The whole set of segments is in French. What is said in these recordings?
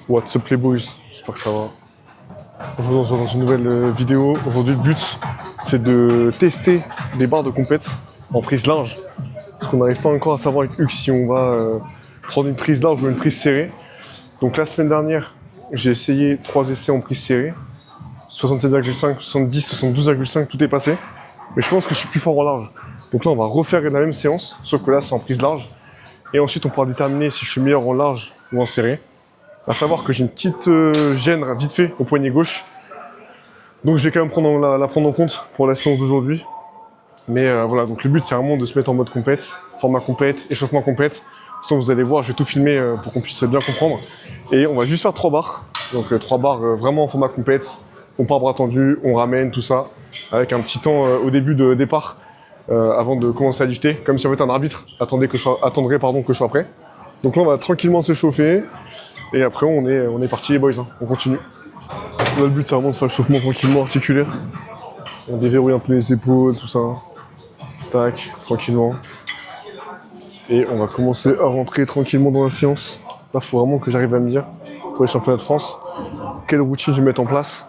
What's up les boys, j'espère que ça va. Aujourd'hui on se retrouve dans une nouvelle vidéo. Aujourd'hui le but c'est de tester des barres de compète en prise large. Parce qu'on n'arrive pas encore à savoir avec Hugues si on va prendre une prise large ou une prise serrée. Donc la semaine dernière j'ai essayé 3 essais en prise serrée. 67,5, 70, 72,5, tout est passé. Mais je pense que je suis plus fort en large. Donc là on va refaire la même séance, sauf que là c'est en prise large. Et ensuite on pourra déterminer si je suis meilleur en large ou en serré. À savoir que j'ai une petite gêne vite fait au poignet gauche. Donc je vais quand même la prendre en compte pour la séance d'aujourd'hui. Mais voilà, donc le but c'est vraiment de se mettre en mode compète, format compète, échauffement compète. Sinon vous allez voir, je vais tout filmer pour qu'on puisse bien comprendre. Et on va juste faire 3 barres. Donc 3 barres vraiment en format compète. On part bras tendu, on ramène tout ça. Avec un petit temps au début de départ avant de commencer à lifter. Comme si en fait un arbitre attendrait que je sois prêt. Donc là on va tranquillement s'échauffer. Et après on est parti les boys, hein. On continue. Là le but c'est vraiment de faire le chauffement tranquillement articulaire. On déverrouille un peu les épaules, tout ça. Tac, tranquillement. Et on va commencer à rentrer tranquillement dans la séance. Là faut vraiment que j'arrive à me dire, pour les championnats de France, quelle routine je vais mettre en place.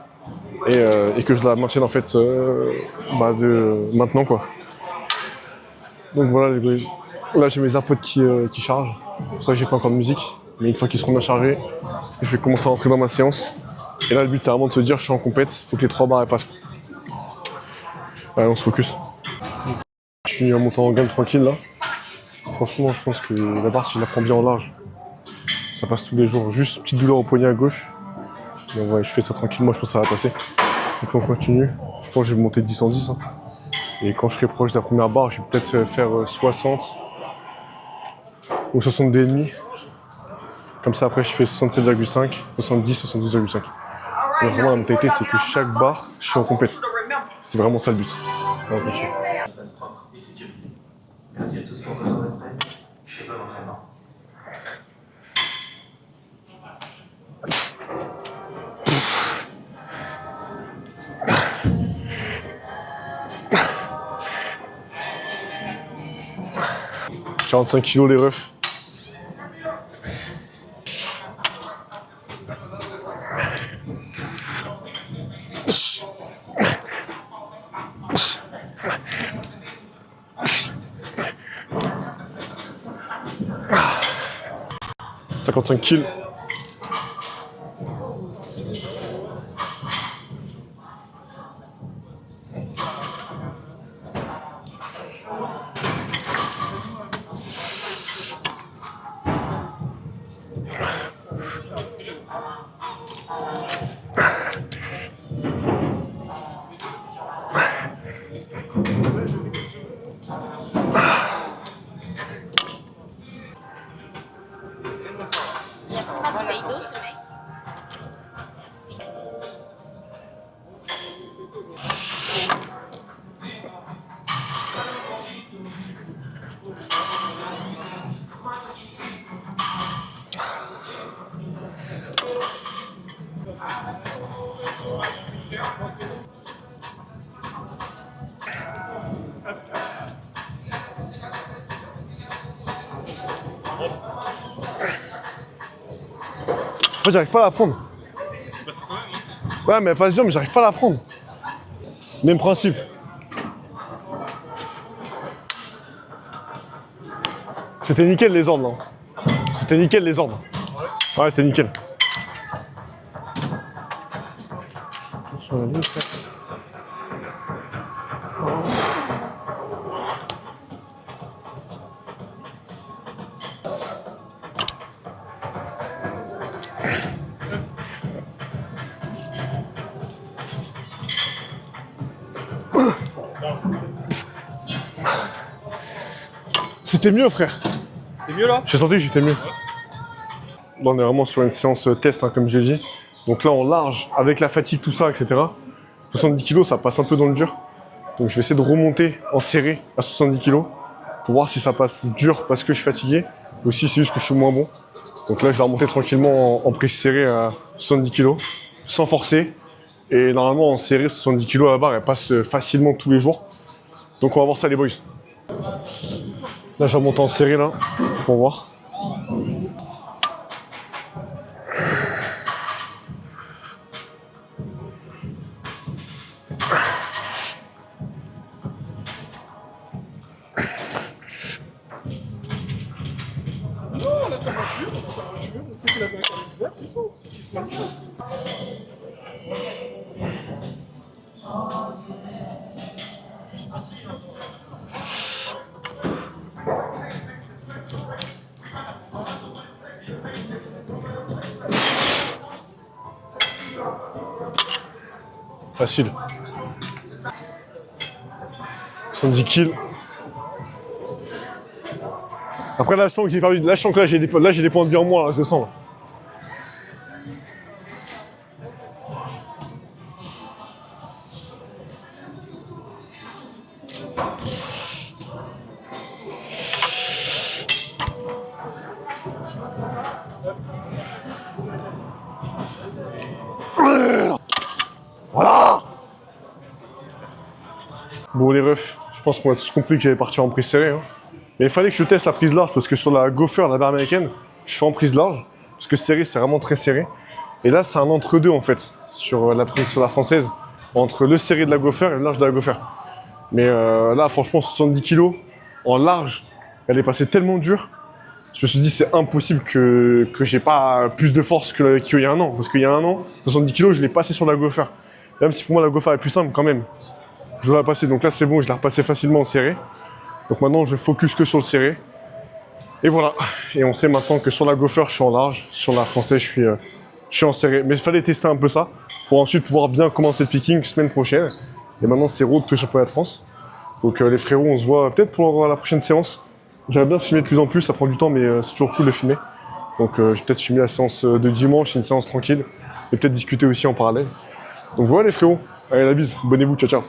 Et que je la maintienne en fait de maintenant quoi. Donc voilà les boys. Là j'ai mes AirPods qui chargent. C'est pour ça que j'ai pas encore de musique. Mais une fois qu'ils seront bien chargés, je vais commencer à rentrer dans ma séance. Et là, le but, c'est vraiment de se dire, je suis en compète, il faut que les 3 barres elles passent. Allez, on se focus. Je suis en montant en gamme tranquille là. Franchement, je pense que la barre, si je la prends bien en large, ça passe tous les jours. Juste une petite douleur au poignet à gauche. Mais ouais, je fais ça tranquillement, je pense que ça va passer. Donc on continue. Je pense que je vais monter 10 en 10. Hein. Et quand je serai proche de la première barre, je vais peut-être faire 60 ou 62,5. Comme ça, après, je fais 67,5, 70, 72,5. Donc vraiment, la mentalité, c'est que chaque barre, je suis en compète. C'est vraiment ça le but. Alors, Espace propre et sécurisé. Merci à tous pour votre respect et bon entraînement. « 45 kilos les refs. « 55 kills. » En fait, j'arrive pas à la prendre. Ouais, mais pas dur, mais j'arrive pas à la prendre. Même principe. C'était nickel les ordres, là. C'était nickel les ordres. Ouais, c'était nickel. Attention à la ligne, frère. C'était mieux, frère. C'était mieux là? J'ai senti que j'étais mieux. Là, on est vraiment sur une séance test, hein, comme j'ai dit. Donc là, en large, avec la fatigue, tout ça, etc. 70 kg, ça passe un peu dans le dur. Donc je vais essayer de remonter en serré à 70 kg pour voir si ça passe dur parce que je suis fatigué. Ou si c'est juste que je suis moins bon. Donc là, je vais remonter tranquillement en prise serrée à 70 kg, sans forcer. Et normalement, en serré, 70 kg à la barre, elle passe facilement tous les jours. Donc on va voir ça, les boys. Là, je vais remonter en serré, là, pour voir. C'est qu'il avait un calice vert, c'est tout. C'est qu'il se manipule. Facile. 70 kills. Après là, je sens que j'ai perdu. Là, je sens que là, j'ai des points de vie en moins, là, je le sens. Là. Voilà. Bon les refs, je pense qu'on a tous compris que j'allais partir en prise serrée. Hein. Mais il fallait que je teste la prise large parce que sur la Gopher, la barre américaine, je fais en prise large. Parce que serré, c'est vraiment très serré. Et là, c'est un entre-deux en fait, sur la prise sur la française, entre le serré de la Gopher et le large de la Gopher. Mais là, franchement, 70 kg en large, elle est passée tellement dure. Je me suis dit, c'est impossible que j'ai pas plus de force qu'il y a un an. Parce qu'il y a un an, 70 kg, je l'ai passé sur la Gopher. Même si pour moi, la Gopher est plus simple quand même. Je dois la passer. Donc là, c'est bon, je l'ai repassé facilement en serré. Donc maintenant, je focus que sur le serré. Et voilà. Et on sait maintenant que sur la Gopher, je suis en large. Sur la française, je suis en serré. Mais il fallait tester un peu ça pour ensuite pouvoir bien commencer le picking semaine prochaine. Et maintenant, c'est road que le championnat de France. Donc les frérots, on se voit peut-être pour la prochaine séance. J'aimerais bien filmer de plus en plus, ça prend du temps, mais c'est toujours cool de filmer. Donc je vais peut-être filmer la séance de dimanche, c'est une séance tranquille. Et peut-être discuter aussi en parallèle. Donc voilà les frérots. Allez, la bise. Abonnez-vous, ciao ciao.